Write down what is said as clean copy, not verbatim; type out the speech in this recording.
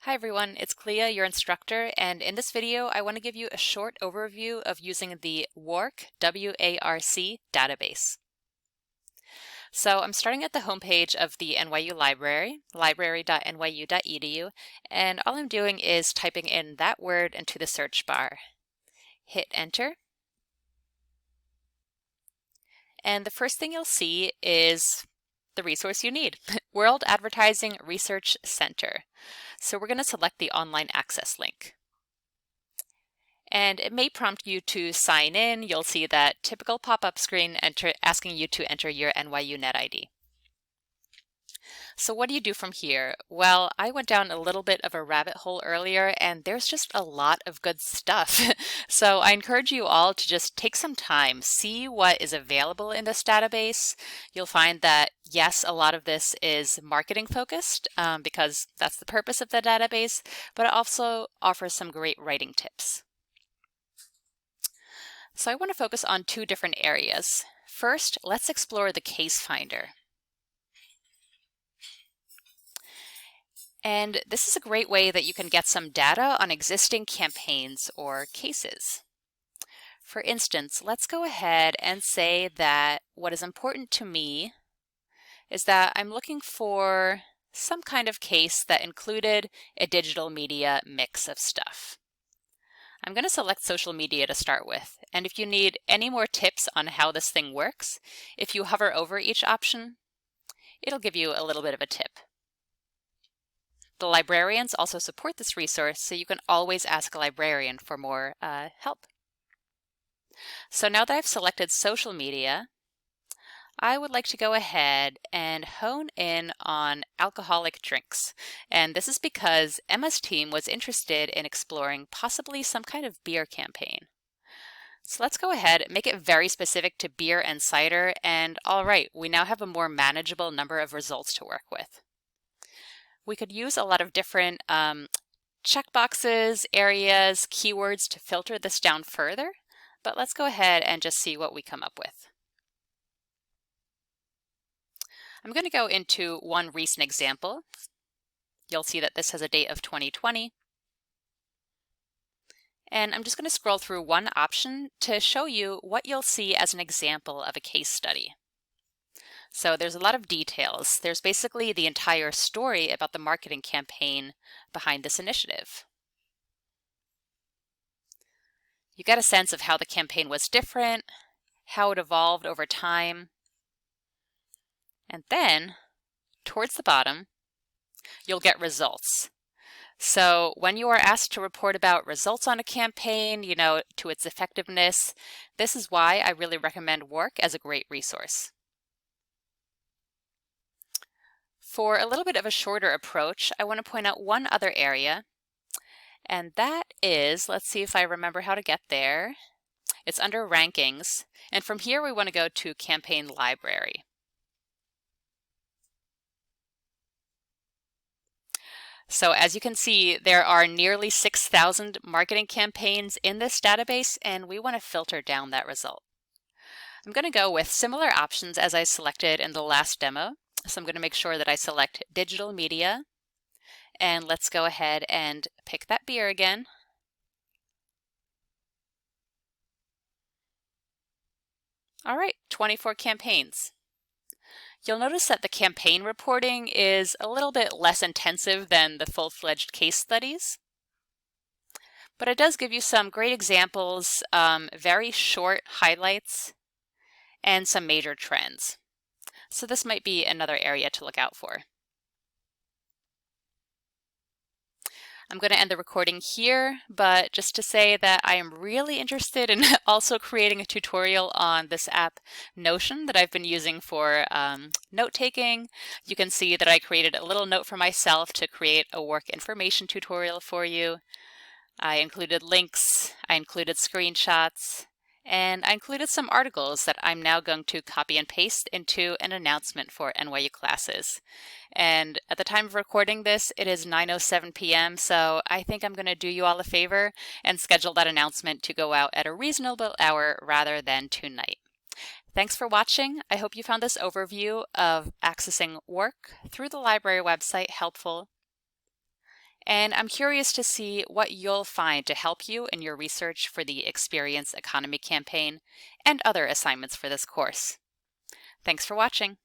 Hi everyone, it's Clea, your instructor, and in this video I want to give you a short overview of using the WARC, W-A-R-C database. So I'm starting at the homepage of the NYU Library, library.nyu.edu, and all I'm doing is typing in that word into the search bar. Hit enter. And the first thing you'll see is the resource you need, World Advertising Research Center. So we're going to select the online access link. And it may prompt you to sign in. You'll see that typical pop-up screen asking you to enter your NYU Net ID. So what do you do from here? Well, I went down a little bit of a rabbit hole earlier, and there's just a lot of good stuff. So I encourage you all to just take some time, see what is available in this database. You'll find that, yes, a lot of this is marketing focused because that's the purpose of the database, but it also offers some great writing tips. So I want to focus on two different areas. First, let's explore the case finder. And this is a great way that you can get some data on existing campaigns or cases. For instance, let's go ahead and say that what is important to me is that I'm looking for some kind of case that included a digital media mix of stuff. I'm going to select social media to start with, and if you need any more tips on how this thing works, if you hover over each option, it'll give you a little bit of a tip. The librarians also support this resource, so you can always ask a librarian for more help. So now that I've selected social media, I would like to go ahead and hone in on alcoholic drinks. And this is because Emma's team was interested in exploring possibly some kind of beer campaign. So let's go ahead and make it very specific to beer and cider, and all right, we now have a more manageable number of results to work with. We could use a lot of different checkboxes, areas, keywords to filter this down further, but let's go ahead and just see what we come up with. I'm going to go into one recent example. You'll see that this has a date of 2020. And I'm just going to scroll through one option to show you what you'll see as an example of a case study. So there's a lot of details. There's basically the entire story about the marketing campaign behind this initiative. You get a sense of how the campaign was different, how it evolved over time, and then towards the bottom, you'll get results. So when you are asked to report about results on a campaign, to its effectiveness, this is why I really recommend WARC as a great resource. For a little bit of a shorter approach, I want to point out one other area, and that is, let's see if I remember how to get there. It's under rankings, and from here we want to go to campaign library. So as you can see, there are nearly 6,000 marketing campaigns in this database, and we want to filter down that result. I'm going to go with similar options as I selected in the last demo. So I'm going to make sure that I select digital media, and let's go ahead and pick that beer again. All right, 24 campaigns. You'll notice that the campaign reporting is a little bit less intensive than the full-fledged case studies, but it does give you some great examples, very short highlights, and some major trends. So this might be another area to look out for. I'm going to end the recording here, but just to say that I am really interested in also creating a tutorial on this app Notion that I've been using for note-taking. You can see that I created a little note for myself to create a WARC information tutorial for you. I included links, I included screenshots, and I included some articles that I'm now going to copy and paste into an announcement for NYU classes. And at the time of recording this, it is 9:07 p.m., so I think I'm going to do you all a favor and schedule that announcement to go out at a reasonable hour rather than tonight. Thanks for watching. I hope you found this overview of accessing WARC through the library website helpful. And I'm curious to see what you'll find to help you in your research for the Experience Economy campaign and other assignments for this course. Thanks for watching.